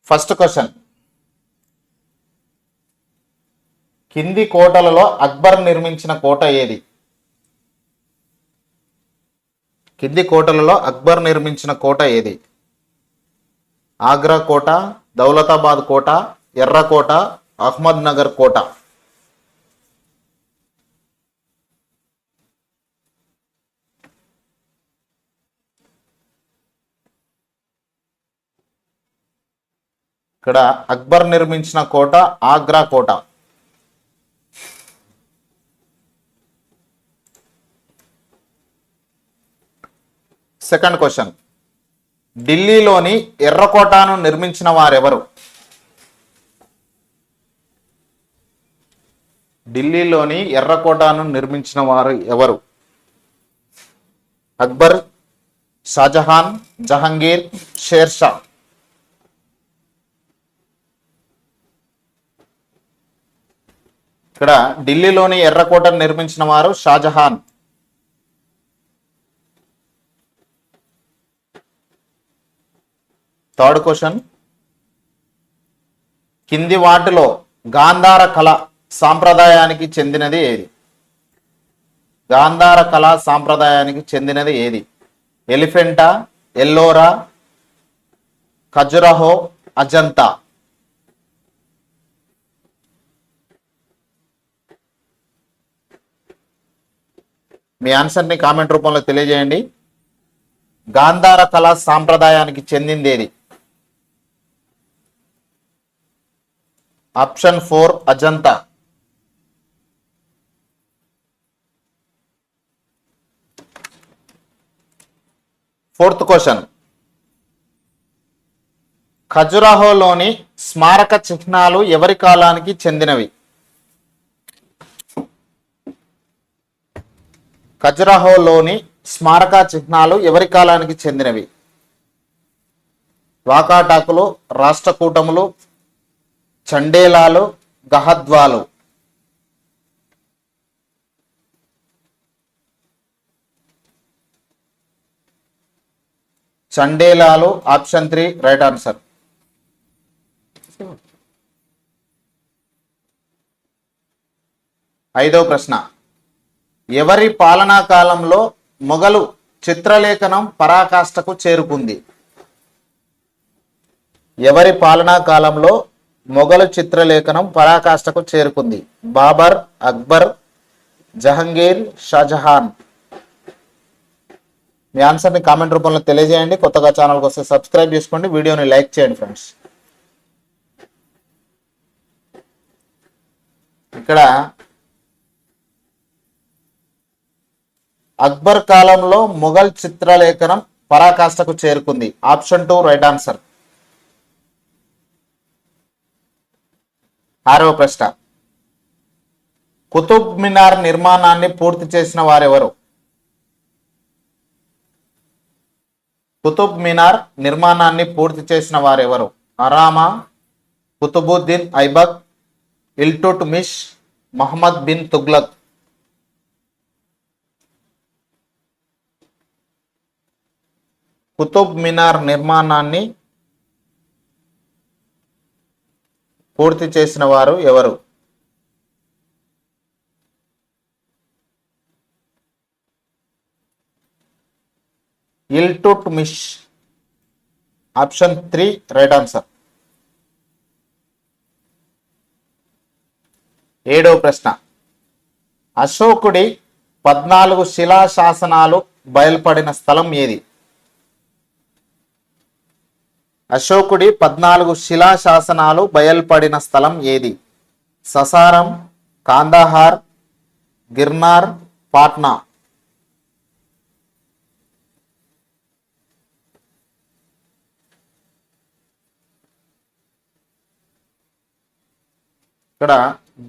First question, కింది కోటలలో అక్బర్ నిర్మించిన కోట ఏది? కింది కోటలలో అక్బర్ నిర్మించిన కోట ఏది? ఆగ్రా కోట, దౌలతాబాద్ కోట, ఎర్రకోట, అహ్మద్ నగర్ కోట. ఇక్కడ అక్బర్ నిర్మించిన కోట ఆగ్రా కోట. సెకండ్ క్వశ్చన్, ఢిల్లీలోని ఎర్రకోటను నిర్మించిన వారెవరు? ఢిల్లీలోని ఎర్రకోటను నిర్మించిన వారు ఎవరు? అక్బర్, షాజహాన్, జహంగీర్, షేర్షా. ఇక్కడ ఢిల్లీలోని ఎర్రకోటను నిర్మించిన వారు షాజహాన్. థర్డ్ క్వశ్చన్, కింది వాటిలో గాంధార కళ సాంప్రదాయానికి చెందినది ఏది? గాంధార కళ సాంప్రదాయానికి చెందినది ఏది? ఎలిఫెంటా, ఎల్లోరా, ఖజురహో, అజంతా. మీ ఆన్సర్ని కామెంట్ రూపంలో తెలియజేయండి. గాంధార కళ సాంప్రదాయానికి చెందింది ఏది? ఆప్షన్ 4 అజంతా. ఫోర్త్ క్వశ్చన్, ఖజురాహోలోని స్మారక చిహ్నాలు ఎవరి కాలానికి చెందినవి? ఖజురాహోలోని స్మారక చిహ్నాలు ఎవరి కాలానికి చెందినవి? వాకాటాకులు, రాష్ట్రకూటములు, చండేలాలు, గహద్వాలు. చండేలాలు ఆప్షన్ 3 రైట్ ఆన్సర్. ఐదవ ప్రశ్న, ఎవరి పాలనా కాలంలో మొఘలు చిత్రలేఖనం పరాకాష్ఠకు చేరుకుంది? ఎవరి పాలనా కాలంలో మొఘలు చిత్రలేఖనం పరాకాష్ఠకు చేరుకుంది? బాబర్, అక్బర్, జహంగీర్, షాజహాన్. మీ ఆన్సర్ని కామెంట్ రూపంలో తెలియజేయండి. కొత్తగా ఛానల్కి వస్తే సబ్స్క్రైబ్ చేసుకోండి, వీడియోని లైక్ చేయండి ఫ్రెండ్స్. ఇక్కడ అక్బర్ కాలంలో మొఘల్ చిత్రలేఖనం పరాకాష్ఠకు చేరుకుంది. Option 2 right answer. ఆరవ ప్రశ్న, కుతుబ్ మినార్ నిర్మాణాన్ని పూర్తి చేసిన వారెవరు? కుతుబ్ మినార్ నిర్మాణాన్ని పూర్తి చేసిన వారెవరు? అరామా, కుతుబుద్దీన్ ఐబక్, ఇల్టుట్మిష్, మహమ్మద్ బిన్ తుగ్లక్. కుతుబ్ మినార్ నిర్మాణాన్ని పూర్తి చేసిన వారు ఎవరు? Iltutmish option 3 right answer. ఏడవ ప్రశ్న, అశోకుడి 14 శిలాశాసనాలు బయలుపడిన స్థలం ఏది? అశోకుడి 14 శిలాశాసనాలు బయల్పడిన స్థలం ఏది? ససారం, కాందహార్, గిర్నార్, పాట్నా. ఇక్కడ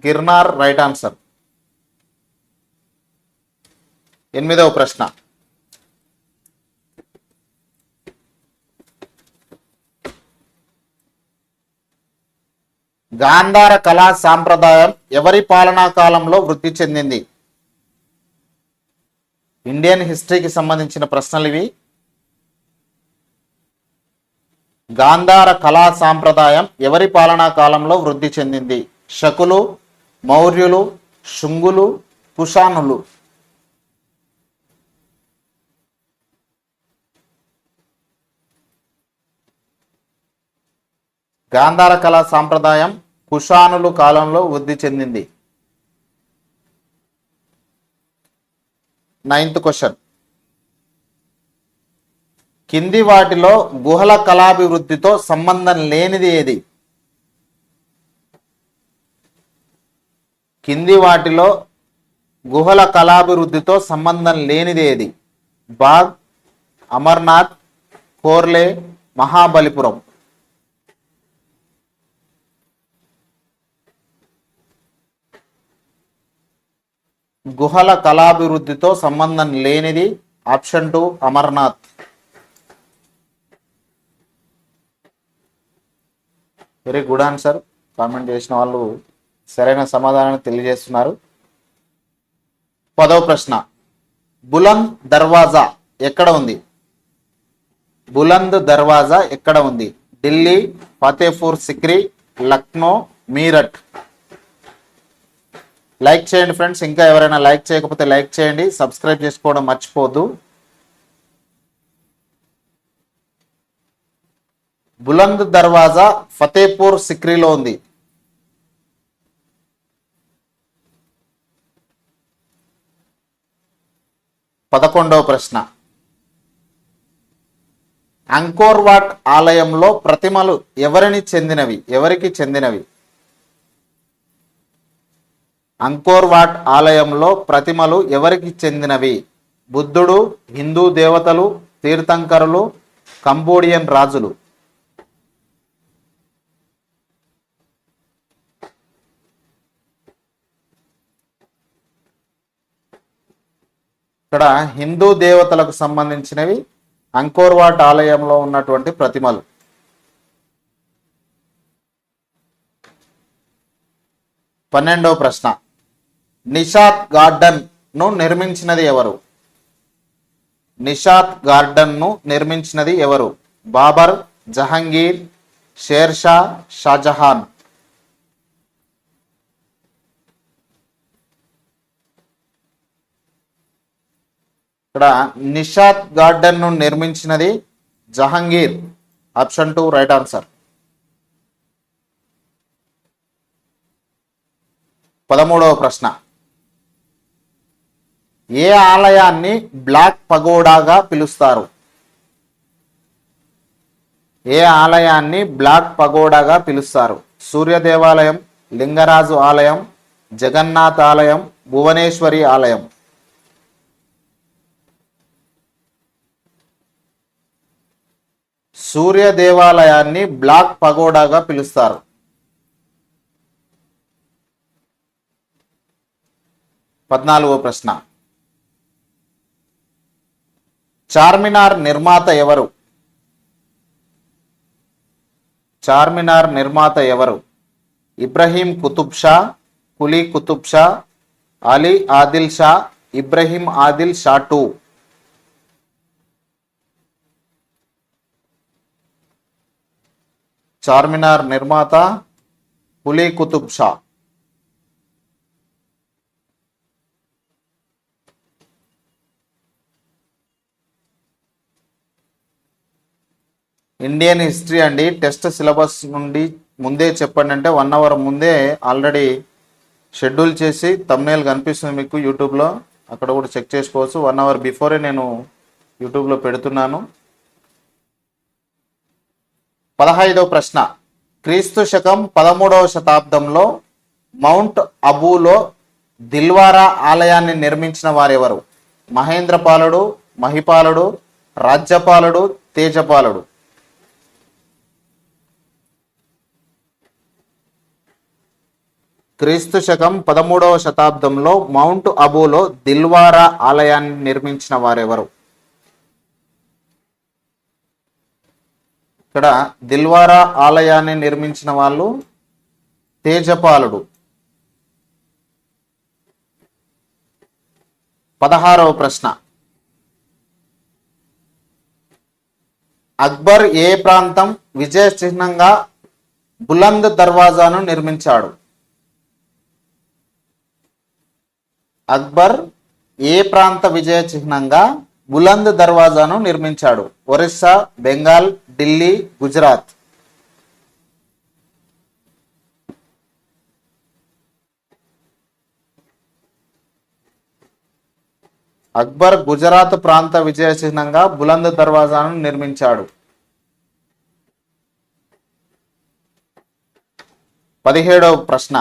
గిర్నార్ రైట్ ఆన్సర్. ఎనిమిదవ ప్రశ్న, గాంధార కళా సాంప్రదాయం ఎవరి పాలనా కాలంలో వృద్ధి చెందింది? ఇండియన్ హిస్టరీకి సంబంధించిన ప్రశ్నలు ఇవి. గాంధార కళా సాంప్రదాయం ఎవరి పాలనా కాలంలో వృద్ధి చెందింది? శకులు, మౌర్యులు, శుంగులు, కుషానులు. గాంధార కళా సాంప్రదాయం కుషానులు కాలంలో వృద్ధి చెందింది. 9th question. కింది వాటిలో గుహల కళాభివృద్ధితో సంబంధం లేనిది ఏది? కింది వాటిలో గుహల కళాభివృద్ధితో సంబంధం లేనిది ఏది? బాగ్, అమర్నాథ్, కోర్లే, మహాబలిపురం. గుహల కళాభివృద్ధితో సంబంధం లేనిది option 2 Amarnath. Very good answer. Comment చేసిన వాళ్ళు సరైన సమాధానాన్ని తెలియజేస్తున్నారు. 10వ ప్రశ్న. బులంద్ దర్వాజా ఎక్కడ ఉంది? బులంద్ దర్వాజా ఎక్కడ ఉంది? ఢిల్లీ, ఫతేపూర్ సిక్రీ, లక్నో, మీరట్. లైక్ చేయండి ఫ్రెండ్స్. ఇంకా ఎవరైనా లైక్ చేయకపోతే లైక్ చేయండి. సబ్స్క్రైబ్ చేసుకోవడం మర్చిపోద్దు. బులంద్ దర్వాజా ఫతేపూర్ సిక్రీలో ఉంది. 11వ ప్రశ్న. అంకోర్ వాట్ ఆలయంలో ప్రతిమలు ఎవరికి చెందినవి? అంకోర్ వాట్ ఆలయంలో ప్రతిమలు ఎవరికి చెందినవి? బుద్ధుడు, హిందూ దేవతలు, తీర్థంకరులు, కంబోడియన్ రాజులు. ఇక్కడ హిందూ దేవతలకు సంబంధించినవి అంకోర్ వాట్ ఆలయంలో ఉన్నటువంటి ప్రతిమలు. 12వ ప్రశ్న. నిషాద్ గార్డెన్ ను నిర్మించినది ఎవరు? నిషాద్ గార్డెన్ ను నిర్మించినది ఎవరు? బాబర్, జహంగీర్, షేర్షా, షాజహాన్. ఇక్కడ నిషాద్ గార్డెన్ ను నిర్మించినది జహంగీర్. Option 2 right answer. 13వ ప్రశ్న. ఏ ఆలయాన్ని బ్లాక్ పగోడాగా పిలుస్తారు? ఏ ఆలయాన్ని బ్లాక్ పగోడాగా పిలుస్తారు? సూర్య దేవాలయం, లింగరాజు ఆలయం, జగన్నాథ్ ఆలయం, భువనేశ్వరి ఆలయం. సూర్య దేవాలయాన్ని బ్లాక్ పగోడాగా పిలుస్తారు. 14వ ప్రశ్న. చార్మినార్ నిర్మాత ఎవరు? చార్మినార్ నిర్మాత ఎవరు? ఇబ్రహీం కుతుబ్ షా, కులీ కుతుబ్ షా, అలీ ఆదిల్ షా, ఇబ్రహీం ఆదిల్ షా టూ. చార్మినార్ నిర్మాత కులీ కుతుబ్ షా. ఇండియన్ హిస్టరీ అండి. టెస్ట్ సిలబస్ నుండి ముందే చెప్పండి అంటే 1 అవర్ ముందే ఆల్రెడీ షెడ్యూల్ చేసి థంబ్నెయిల్ కనిపిస్తుంది మీకు యూట్యూబ్లో, అక్కడ కూడా చెక్ చేసుకోవచ్చు. 1 అవర్ బిఫోరే నేను యూట్యూబ్లో పెడుతున్నాను. 15వ ప్రశ్న. క్రీస్తు శకం 13వ శతాబ్దంలో మౌంట్ అబూలో దిల్వారా ఆలయాన్ని నిర్మించిన వారెవరు? మహేంద్రపాలుడు, మహిపాలుడు, రాజ్యపాలుడు, తేజపాలుడు. క్రీస్తు శకం 13వ శతాబ్దంలో మౌంట్ అబూలో దిల్వారా ఆలయాన్ని నిర్మించిన వారెవరు? ఇక్కడ దిల్వారా ఆలయాన్ని నిర్మించిన వాళ్ళు తేజపాలుడు. 16వ ప్రశ్న. అక్బర్ ఏ ప్రాంతం విజయ చిహ్నంగా బులంద్ దర్వాజాను నిర్మించాడు? అక్బర్ ఏ ప్రాంత విజయ చిహ్నంగా బులంద్ దర్వాజాను నిర్మించాడు? ఒరిస్సా, బెంగాల్, ఢిల్లీ, గుజరాత్. అక్బర్ గుజరాత్ ప్రాంత విజయ చిహ్నంగా బులంద్ దర్వాజాను నిర్మించాడు. 17వ ప్రశ్న.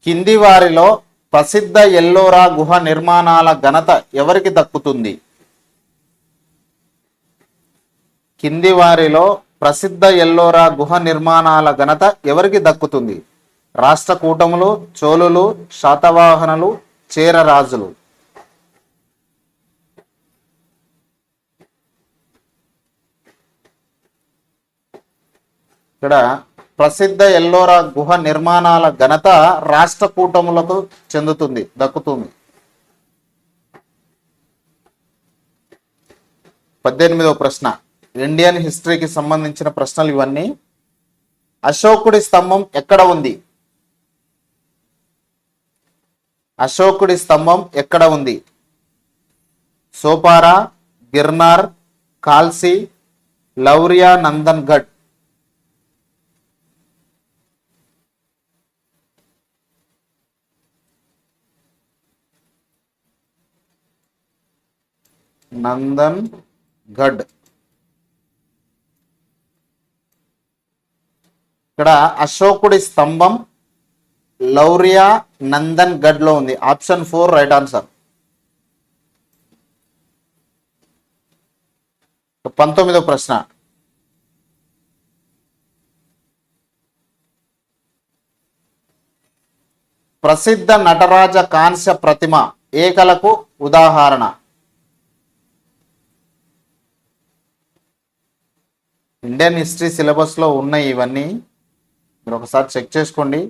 కింది వారిలో ప్రసిద్ధ ఎల్లోరా గుహ నిర్మాణాల ఘనత ఎవరికి దక్కుతుంది? కింది వారిలో ప్రసిద్ధ ఎల్లోరా గుహ నిర్మాణాల ఘనత ఎవరికి దక్కుతుంది? రాష్ట్రకూటములు, చోళులు, శాతవాహనులు, చేర రాజులు. ఇక్కడ ప్రసిద్ధ ఎల్లోరా గుహ నిర్మాణాల ఘనత రాష్ట్రకూటములకు దక్కుతుంది. 18వ ప్రశ్న. ఇండియన్ హిస్టరీకి సంబంధించిన ప్రశ్నలు ఇవన్నీ. అశోకుడి స్తంభం ఎక్కడ ఉంది? అశోకుడి స్తంభం ఎక్కడ ఉంది? సోపారా, గిర్నార్, కాల్సీ, లౌరియా, నందన్గఢ్. నందన్గఢ్. ఇక్కడ అశోకుడి స్తంభం లౌరియా, నందన్గఢ్ లో ఉంది. Option 4 right answer. 19వ ప్రశ్న. ప్రసిద్ధ నటరాజ కాంస్య ప్రతిమ ఏ కళకు ఉదాహరణ? ఇండియన్ హిస్టరీ సిలబస్ లో ఉన్నాయి ఇవన్నీ, మీరు ఒకసారి చెక్ చేసుకోండి.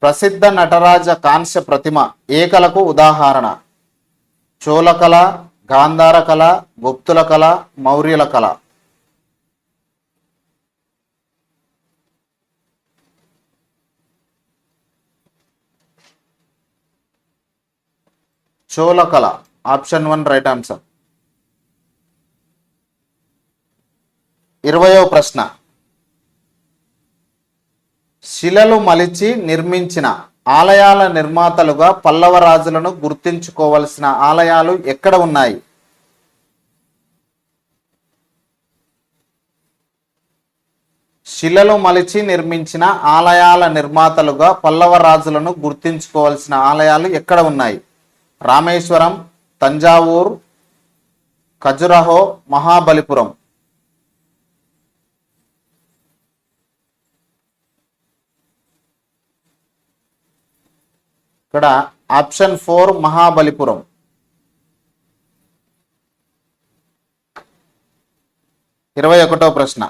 ప్రసిద్ధ నటరాజ కాంస్య ప్రతిమ ఏ కళకు ఉదాహరణ? చోళ కళ, గాంధార కళ, గుప్తుల కళ, మౌర్యుల కళ. చోళ కళ. Option 1 right answer. 20వ ప్రశ్న. శిలలు మలిచి నిర్మించిన ఆలయాల నిర్మాతలుగా పల్లవ రాజులను గుర్తించుకోవలసిన ఆలయాలు ఎక్కడ ఉన్నాయి? శిలలు మలిచి నిర్మించిన ఆలయాల నిర్మాతలుగా పల్లవ రాజులను గుర్తించుకోవలసిన ఆలయాలు ఎక్కడ ఉన్నాయి? రామేశ్వరం, తంజావూర్, ఖజురహో, మహాబలిపురం. ఇక్కడ ఆప్షన్ 4 మహాబలిపురం. 21వ ప్రశ్న.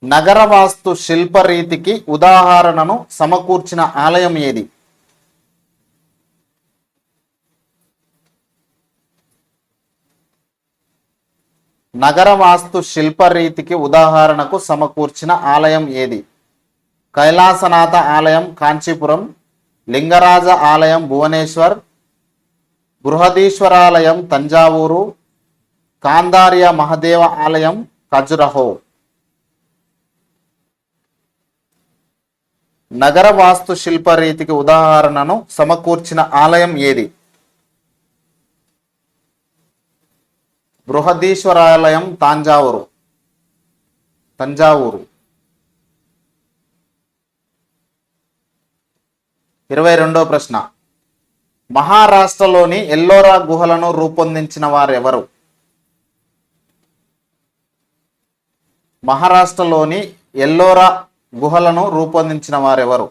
నగర వాస్తు శిల్ప రీతికి ఉదాహరణను సమకూర్చిన ఆలయం ఏది? నగర వాస్తు శిల్ప రీతికి ఉదాహరణకు సమకూర్చిన ఆలయం ఏది? కైలాసనాథ ఆలయం కాంచీపురం, లింగరాజ ఆలయం భువనేశ్వర్, బృహదీశ్వరాలయం తంజావూరు, కాందార్య మహదేవ ఆలయం ఖజురహో. నగర వాస్తు శిల్ప రీతికి ఉదాహరణను సమకూర్చిన ఆలయం ఏది? బృహదీశ్వరాలయం తంజావూరు. 22వ ప్రశ్న. మహారాష్ట్రలోని ఎల్లోరా గుహలను రూపొందించిన వారెవరు? మహారాష్ట్రలోని ఎల్లోరా గుహలను రూపొందించిన వారెవరు?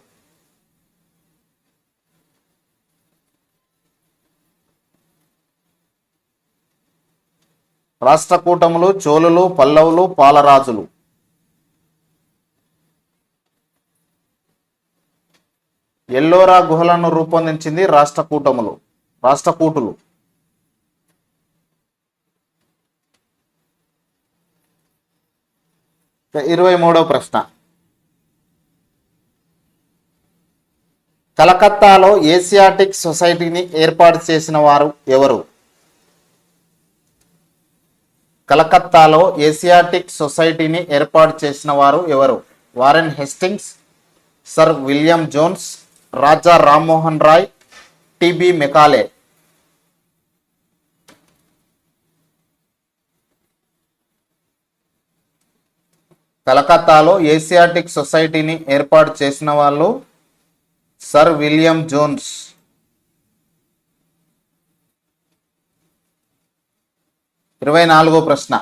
రాష్ట్రకూటములు, చోళులు, పల్లవులు, పాలరాజులు. ఎల్లోరా గుహలను రూపొందించింది రాష్ట్రకూటములు. రాష్ట్రకూటులు. 23వ ప్రశ్న. కలకత్తాలో ఏసియాటిక్ సొసైటీని ఏర్పాటు చేసిన వారు ఎవరు? కలకత్తాలో ఏసియాటిక్ సొసైటీని ఏర్పాటు చేసిన వారు ఎవరు? Warren Hastings, sir William Jones, Raja Rammohan Roy, TB Macaulay. కలకత్తాలో ఏసియాటిక్ సొసైటీని ఏర్పాటు చేసిన వాళ్ళు సర్ విలియం జోన్స్. 24వ ప్రశ్న.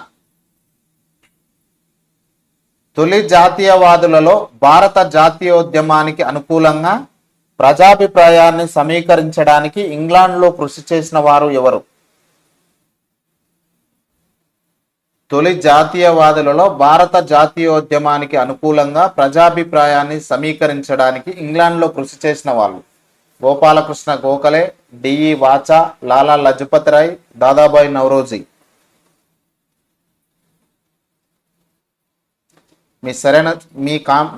తొలి జాతీయవాదులలో భారత జాతీయోద్యమానికి అనుకూలంగా ప్రజాభిప్రాయాన్ని సమీకరించడానికి ఇంగ్లాండ్లో కృషి చేసిన వారు ఎవరు? తొలి జాతీయవాదులలో భారత జాతీయోద్యమానికి అనుకూలంగా ప్రజాభిప్రాయాన్ని సమీకరించడానికి ఇంగ్లాండ్లో కృషి చేసిన వాళ్ళు గోపాలకృష్ణ గోఖలే, డిఈ వాచా, లాలా లజపత్ రాయ్, దాదాబాయి నౌరోజీ.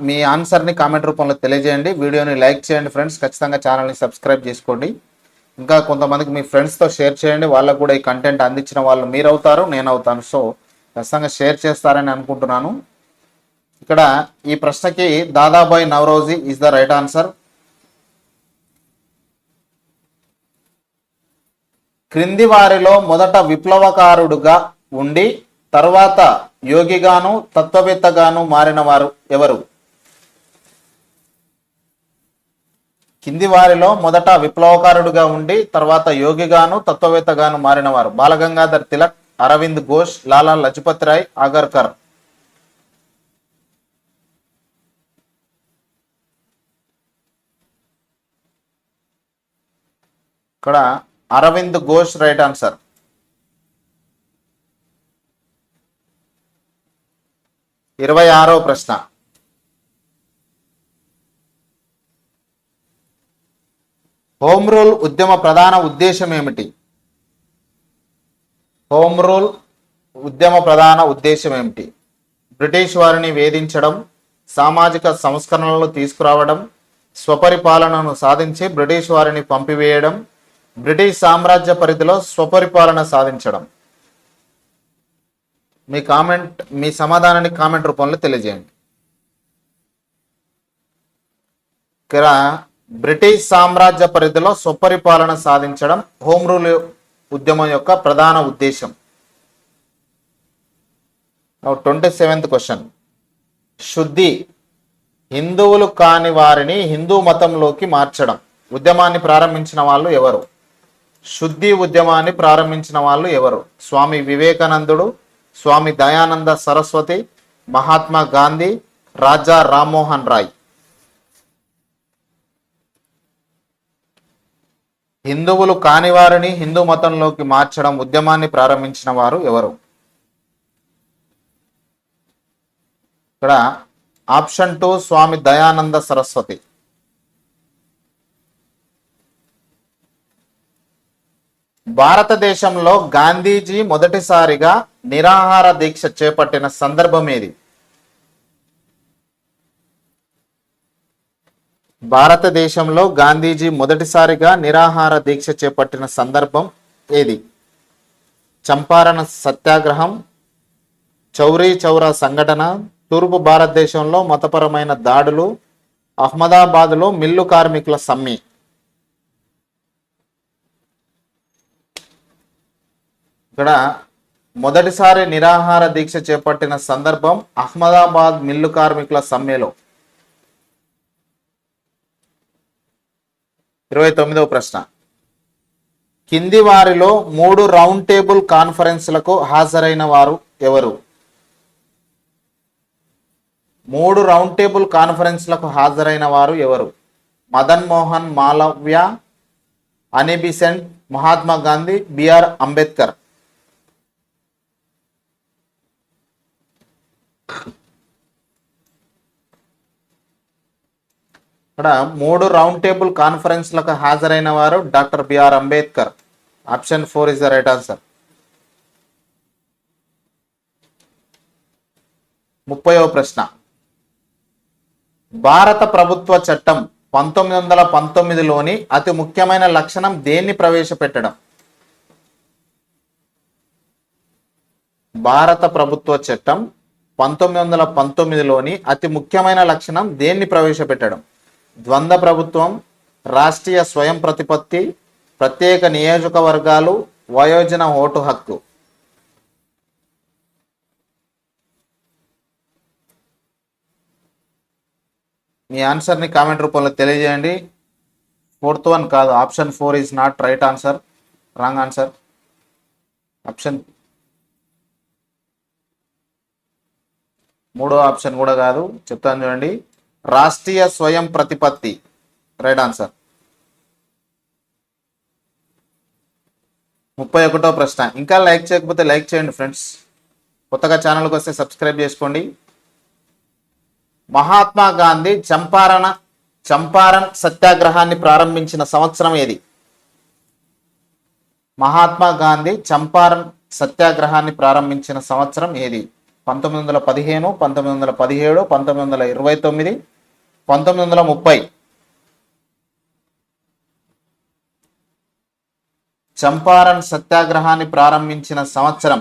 మీ ఆన్సర్ని కామెంట్ రూపంలో తెలియజేయండి. వీడియోని లైక్ చేయండి ఫ్రెండ్స్. ఖచ్చితంగా ఛానల్ని సబ్స్క్రైబ్ చేసుకోండి. ఇంకా కొంతమందికి మీ ఫ్రెండ్స్తో షేర్ చేయండి. వాళ్ళకు కూడా ఈ కంటెంట్ అందించిన వాళ్ళు మీరు అవుతారు, నేను అవుతాను. సో ఖచ్చితంగా షేర్ చేస్తారని అనుకుంటున్నాను. ఇక్కడ ఈ ప్రశ్నకి Dadabhai Naoroji is the right answer. క్రింది వారిలో మొదట విప్లవకారుడుగా ఉండి తర్వాత యోగిగాను తత్వవేత్తగాను మారిన వారు ఎవరు? కింది వారిలో మొదట విప్లవకారుడుగా ఉండి తర్వాత యోగిగాను తత్వవేత్తగాను మారినవారు బాలగంగాధర్ తిలక్, అరవింద్ ఘోష్, లాలా లజపత్ రాయ్, ఆగర్కర్. ఇక్కడ అరవింద్ ఘోష్ రైట్ ఆన్సర్. 26వ ప్రశ్న. హోమ్ రూల్ ఉద్యమ ప్రధాన ఉద్దేశం ఏమిటి? హోమ్ రూల్ ఉద్యమ ప్రధాన ఉద్దేశం ఏమిటి? బ్రిటిష్ వారిని వేధించడం, సామాజిక సంస్కరణలు తీసుకురావడం, స్వపరిపాలనను సాధించి బ్రిటిష్ వారిని పంపివేయడం, బ్రిటిష్ సామ్రాజ్య పరిధిలో స్వపరిపాలన సాధించడం. మీ సమాధానాన్ని కామెంట్ రూపంలో తెలియజేయండి. ఇక్కడ బ్రిటిష్ సామ్రాజ్య పరిధిలో స్వపరిపాలన సాధించడం హోమ్ రూల్ ఉద్యమం యొక్క ప్రధాన ఉద్దేశం. 27th question. శుద్ధి హిందువులు కాని వారిని హిందూ మతంలోకి మార్చడం ఉద్యమాన్ని ప్రారంభించిన వాళ్ళు ఎవరు? శుద్ధి ఉద్యమాన్ని ప్రారంభించిన వాళ్ళు ఎవరు? స్వామి వివేకానందుడు, స్వామి దయానంద సరస్వతి, మహాత్మా గాంధీ, రాజా రామ్మోహన్ రాయ్. హిందువులు కాని వారిని హిందూ మతంలోకి మార్చడం ఉద్యమాన్ని ప్రారంభించిన వారు ఎవరు? ఇక్కడ ఆప్షన్ 2 స్వామి దయానంద సరస్వతి. భారతదేశంలో గాంధీజీ మొదటిసారిగా నిరాహార దీక్ష చేపట్టిన సందర్భం ఏది? భారతదేశంలో గాంధీజీ మొదటిసారిగా నిరాహార దీక్ష చేపట్టిన సందర్భం ఏది? చంపారణ సత్యాగ్రహం, చౌరీ చౌరా సంఘటన, తూర్పు భారతదేశంలో మతపరమైన దాడులు, అహ్మదాబాద్లో మిల్లు కార్మికుల సమ్మె. ఇక్కడ మొదటిసారి నిరాహార దీక్ష చేపట్టిన సందర్భం అహ్మదాబాద్ మిల్లు కార్మికుల సమ్మెలో. 29వ ప్రశ్న. కింది వారిలో 3 రౌండ్ టేబుల్ కాన్ఫరెన్స్లకు హాజరైన వారు ఎవరు? 3 రౌండ్ టేబుల్ కాన్ఫరెన్స్లకు హాజరైన వారు ఎవరు? Madan Mohan Malaviya, Annie Besant, Mahatma Gandhi, BR Ambedkar. ఇక్కడ 3 రౌండ్ టేబుల్ కాన్ఫరెన్స్లకు హాజరైన వారు doctor BR Ambedkar. Option 4 is the right answer. 30వ ప్రశ్న. భారత ప్రభుత్వ చట్టం 1919లోని అతి ముఖ్యమైన లక్షణం దేన్ని ప్రవేశపెట్టడం? భారత ప్రభుత్వ చట్టం 1919లోని అతి ముఖ్యమైన లక్షణం దేన్ని ప్రవేశపెట్టడం? ద్వంద్వ ప్రభుత్వం, రాష్ట్రీయ స్వయం ప్రతిపత్తి, ప్రత్యేక నియోజకవర్గాలు, వయోజన ఓటు హక్కు. మీ ఆన్సర్ని కామెంట్ రూపంలో తెలియజేయండి. 4th వన్ కాదు, option 4 is not right answer, wrong answer. Option 3వ ఆప్షన్ కూడా కాదు, చెప్తాను చూడండి. రాష్ట్రీయ స్వయం ప్రతిపత్తి రైట్ ఆన్సర్. 31వ ప్రశ్న. ఇంకా లైక్ చేయకపోతే లైక్ చేయండి ఫ్రెండ్స్. కొత్తగా ఛానల్కి వస్తే సబ్స్క్రైబ్ చేసుకోండి. మహాత్మా గాంధీ చంపారన్ సత్యాగ్రహాన్ని ప్రారంభించిన సంవత్సరం ఏది? మహాత్మా గాంధీ చంపారన్ సత్యాగ్రహాన్ని ప్రారంభించిన సంవత్సరం ఏది? 1915, 1917, 1929, 1930. చంపారన్ సత్యాగ్రహాన్ని ప్రారంభించిన సంవత్సరం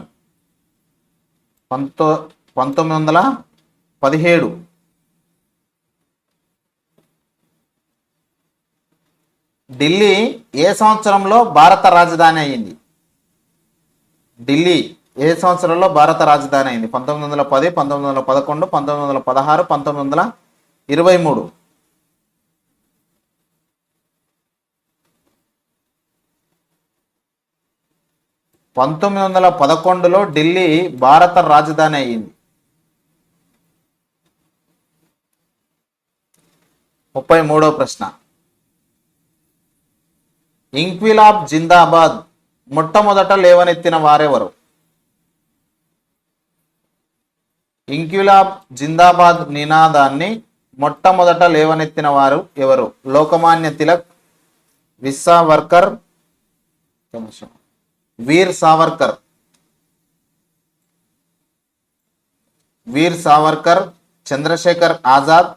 1917. ఢిల్లీ ఏ సంవత్సరంలో భారత రాజధాని అయింది? ఢిల్లీ ఏ సంవత్సరంలో భారత రాజధాని అయింది? 1910, 1911, 1916, 1923. పంతొమ్మిది 1911లో ఢిల్లీ భారత రాజధాని అయింది. 33వ ప్రశ్న. ఇంక్విలాబ్ జిందాబాద్ మొట్టమొదట లేవనెత్తిన వారెవరు? ఇంక్విలాబ్ జిందాబాద్ నినాదాన్ని మొట్టమొదట లేవనెత్తిన వారు ఎవరు? లోకమాన్య తిలక్, విసావర్కర్, వీర్ సావర్కర్, చంద్రశేఖర్ ఆజాద్,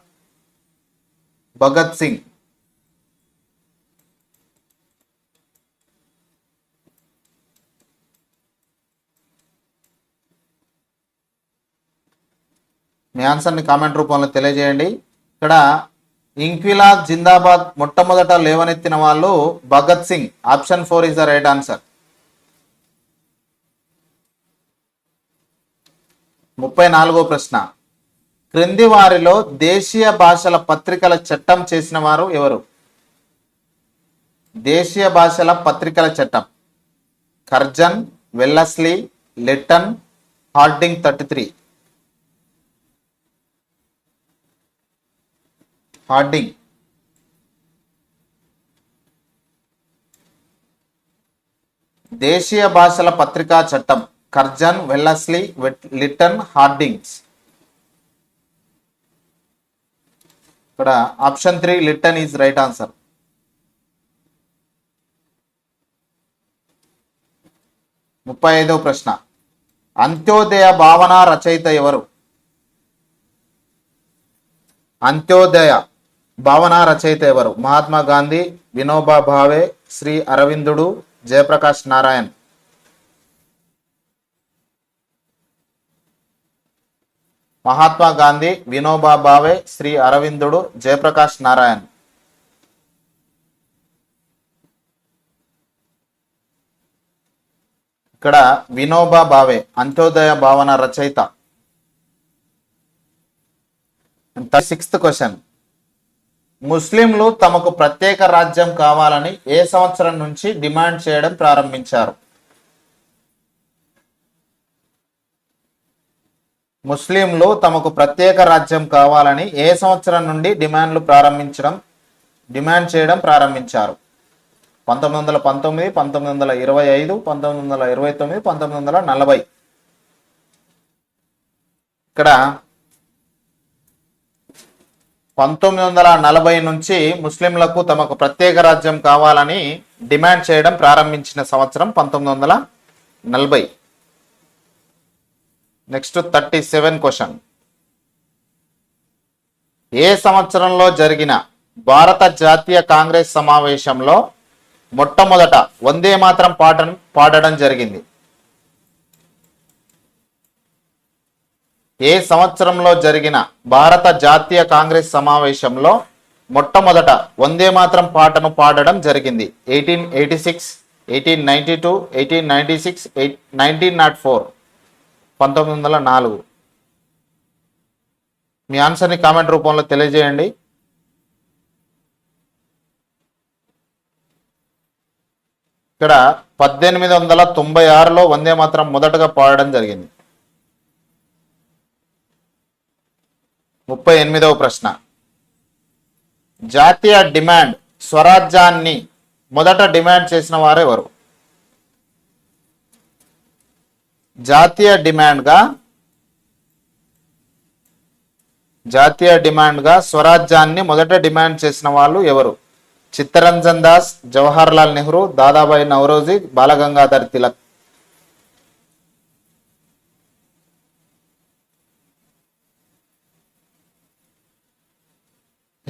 భగత్ సింగ్. మీ ఆన్సర్ని కామెంట్ రూపంలో తెలియజేయండి. ఇక్కడ ఇంక్విలాబ్ జిందాబాద్ మొట్టమొదట లేవనెత్తిన వాళ్ళు Bhagat Singh. Option 4 is the right answer. 34వ ప్రశ్న. క్రింది వారిలో దేశీయ భాషల పత్రికల చట్టం చేసిన వారు ఎవరు? దేశీయ భాషల పత్రికల చట్టం. Curzon, Wellesley, Lytton, Harding 33. Harding. దేశీయ భాషల పత్రికా చట్టం కర్జన్, వెల్లస్లీ, లిట్టన్, హార్డింగ్స్. ఇక్కడ option 3 Lytton is right answer. 35వ ప్రశ్న. అంత్యోదయ భావన రచయిత ఎవరు? అంత్యోదయ భావన రచయిత ఎవరు? మహాత్మా గాంధీ, వినోబా భావే, శ్రీ అరవిందుడు, జయప్రకాష్ నారాయణ్. మహాత్మా గాంధీ, వినోబా భావే, శ్రీ అరవిందుడు, జయప్రకాష్ నారాయణ్. ఇక్కడ వినోబా భావే అంత్యోదయ భావన రచయిత. 36th question. ముస్లింలు తమకు ప్రత్యేక రాజ్యం కావాలని ఏ సంవత్సరం నుంచి డిమాండ్ చేయడం ప్రారంభించారు? ముస్లింలు తమకు ప్రత్యేక రాజ్యం కావాలని ఏ సంవత్సరం నుండి డిమాండ్ చేయడం ప్రారంభించారు? 1919, 1925, 1929, 1940. ఇక్కడ 1940 నుంచి ముస్లింలకు తమకు ప్రత్యేక రాజ్యం కావాలని డిమాండ్ చేయడం ప్రారంభించిన సంవత్సరం 1940. Next 37 question. ఏ సంవత్సరంలో జరిగిన భారత జాతీయ కాంగ్రెస్ సమావేశంలో మొట్టమొదట వందే మాతరం పాటను పాడడం జరిగింది? ఏ సంవత్సరంలో జరిగిన భారత జాతీయ కాంగ్రెస్ సమావేశంలో మొట్టమొదట వందే మాతరం పాటను పాడడం జరిగింది? 1886, 1892, 1896, 1904. 1904. మీ ఆన్సర్ని కామెంట్ రూపంలో తెలియజేయండి. ఇక్కడ 1896లో వందే మాతరం మొదటగా పాడడం జరిగింది. 38వ ప్రశ్న. జాతీయ డిమాండ్ స్వరాజ్యాన్ని మొదట డిమాండ్ చేసిన వారు ఎవరు? జాతీయ డిమాండ్గా స్వరాజ్యాన్ని మొదట డిమాండ్ చేసిన వాళ్ళు ఎవరు? చిత్తరంజన్ దాస్, జవహర్ లాల్ నెహ్రూ, దాదాబాయి నౌరోజీ, బాలగంగాధర్ తిలక్.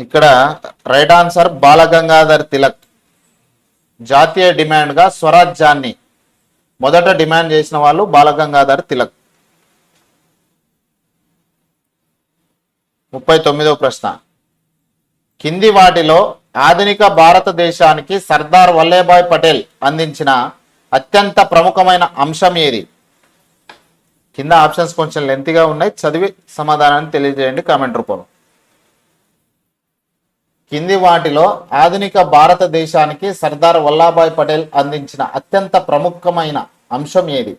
ఇక్కడ రైట్ ఆన్సర్ బాలగంగాధర్ తిలక్. జాతీయ డిమాండ్గా స్వరాజ్యాన్ని మొదట డిమాండ్ చేసిన వాళ్ళు బాలగంగాధర్ తిలక్. 39వ ప్రశ్న. కింది వాటిలో ఆధునిక భారతదేశానికి సర్దార్ వల్లభాయ్ పటేల్ అందించిన అత్యంత ప్రముఖమైన అంశం ఏది? కింద ఆప్షన్స్ కొంచెం లెంతీగా ఉన్నాయి, చదివి సమాధానాన్ని తెలియజేయండి కామెంట్ రూపంలో. కింది వాటిలో ఆధునిక భారతదేశానికి సర్దార్ వల్లభాయ్ పటేల్ అందించిన అత్యంత ప్రముఖమైన అంశం ఏది?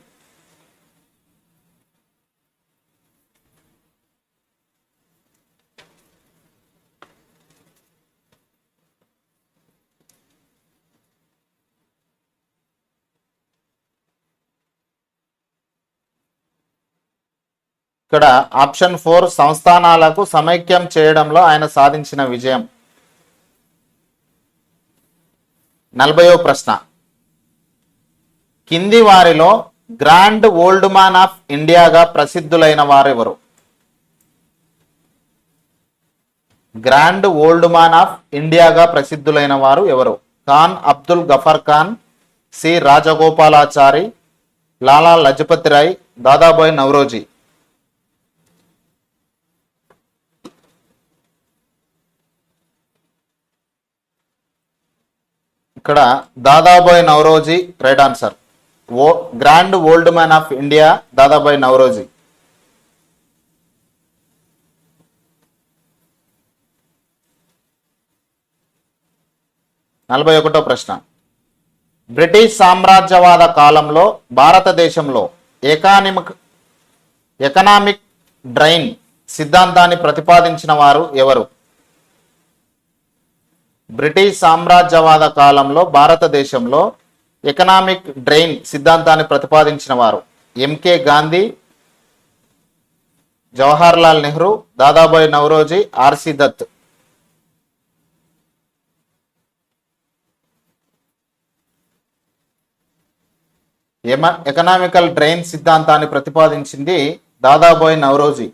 ఇక్కడ ఆప్షన్ 4 సంస్థానాలకు సమైక్యం చేయడంలో ఆయన సాధించిన విజయం. 40వ ప్రశ్న. కింది వారిలో గ్రాండ్ ఓల్డ్ మ్యాన్ ఆఫ్ ఇండియాగా ప్రసిద్ధులైన వారెవరు? గ్రాండ్ ఓల్డ్ మ్యాన్ ఆఫ్ ఇండియాగా ప్రసిద్ధులైన వారు ఎవరు? ఖాన్ అబ్దుల్ గఫర్ ఖాన్, సి రాజగోపాలాచారి, లాలా లజపతి రాయ్, దాదాబాయి నౌరోజీ. ఇక్కడ Dadabhai Naoroji right answer. Grand old man of India Dadabhai Naoroji. 41వ ప్రశ్న. బ్రిటిష్ సామ్రాజ్యవాద కాలంలో భారతదేశంలో ఎకనామిక్ డ్రైన్ సిద్ధాంతాన్ని ప్రతిపాదించిన వారు ఎవరు? బ్రిటిష్ సామ్రాజ్యవాద కాలంలో భారతదేశంలో ఎకనామిక్ డ్రైన్ సిద్ధాంతాన్ని ప్రతిపాదించిన వారు M K Gandhi, Jawahar Lal Nehru, Dadabhai Naoroji, R C Dutt. Economical drain సిద్ధాంతాన్ని ప్రతిపాదించింది దాదాబాయి నౌరోజీ.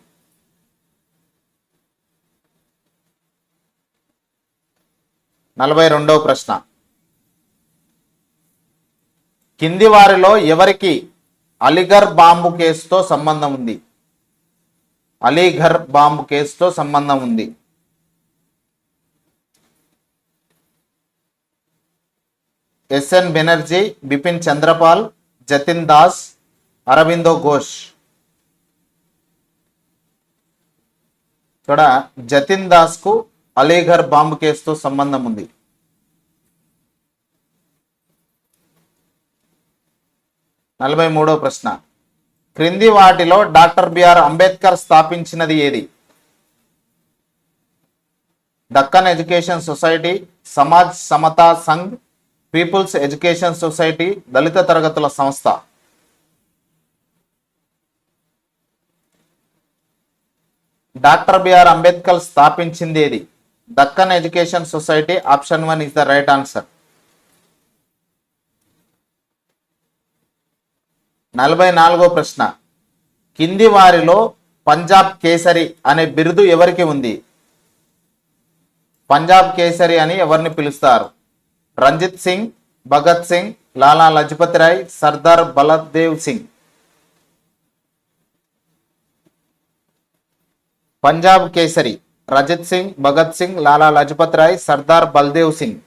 42వ ప్రశ్న. కింది వారిలో ఎవరికి అలీఘర్ బాంబు కేసుతో సంబంధం ఉంది? అలీఘర్ బాంబు కేసుతో సంబంధం ఉంది. ఎస్ఎన్ బెనర్జీ, బిపిన్ చంద్రపాల్, జతిన్ దాస్, అరబిందో ఘోష్. ఇక్కడ జతిన్ దాస్ కు అలీఘర్ బాంబు కేసుతో సంబంధం ఉంది. 43వ ప్రశ్న. క్రింది వాటిలో డాక్టర్ బిఆర్ అంబేద్కర్ స్థాపించినది ఏది? Deccan education society, Samaj Samata Sangh, people's education society, దళిత తరగతుల సంస్థ. డాక్టర్ బిఆర్ అంబేద్కర్ స్థాపించింది ఏది? Deccan education society. Option 1 is the right answer. 44వ ప్రశ్న. కింది వారిలో పంజాబ్ కేసరి అనే బిరుదు ఎవరికి ఉంది? పంజాబ్ కేసరి అని ఎవరిని పిలుస్తారు? రంజిత్ సింగ్, భగత్ సింగ్, లాలా లజపతి రాయ్, సర్దార్ బలదేవ్ సింగ్. పంజాబ్ కేసరి రంజిత్ సింగ్, భగత్ సింగ్, లాలా లజపతి రాయ్, సర్దార్ బల్దేవ్ సింగ్.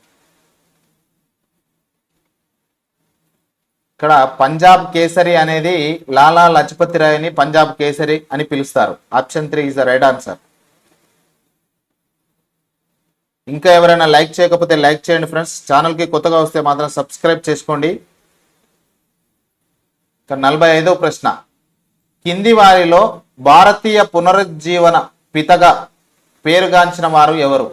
ఇక్కడ పంజాబ్ కేసరి అనేది లాలా లజపతి రాయ్ని పంజాబ్ కేసరి అని పిలుస్తారు. Option 3 is the right answer. ఇంకా ఎవరైనా లైక్ చేయకపోతే లైక్ చేయండి ఫ్రెండ్స్. ఛానల్కి కొత్తగా వస్తే మాత్రం సబ్స్క్రైబ్ చేసుకోండి. 45వ ప్రశ్న. కింది వారిలో భారతీయ పునరుజ్జీవన పితగా పేరుగాంచిన వారు ఎవరు?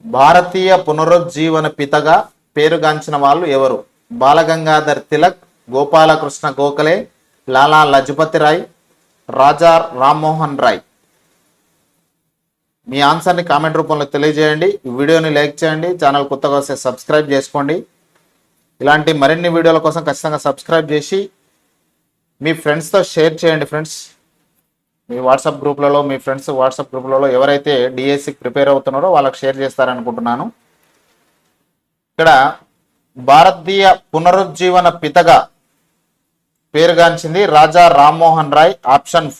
భారతీయ పునరుజ్జీవన పితగా పేరుగాంచిన వాళ్ళు ఎవరు? బాలగంగాధర్ తిలక్, గోపాలకృష్ణ గోఖలే, లాలా లజపతి రాయ్, రాజా రామ్మోహన్ రాయ్. మీ ఆన్సర్ని కామెంట్ రూపంలో తెలియజేయండి. ఈ వీడియోని లైక్ చేయండి. ఛానల్ కొత్తగా వస్తే సబ్స్క్రైబ్ చేసుకోండి. ఇలాంటి మరిన్ని వీడియోల కోసం ఖచ్చితంగా సబ్స్క్రైబ్ చేసి మీ ఫ్రెండ్స్తో షేర్ చేయండి ఫ్రెండ్స్. మీ వాట్సాప్ గ్రూప్లలో, మీ ఫ్రెండ్స్ వాట్సాప్ గ్రూప్లలో ఎవరైతే డిఎస్సికి ప్రిపేర్ అవుతున్నారో వాళ్ళకి షేర్ చేస్తారనుకుంటున్నాను. ఇక్కడ భారతీయ పునరుజ్జీవన పితగా పేరుగాంచింది రాజా రామ్మోహన్ రాయ్. ఆప్షన్ 4.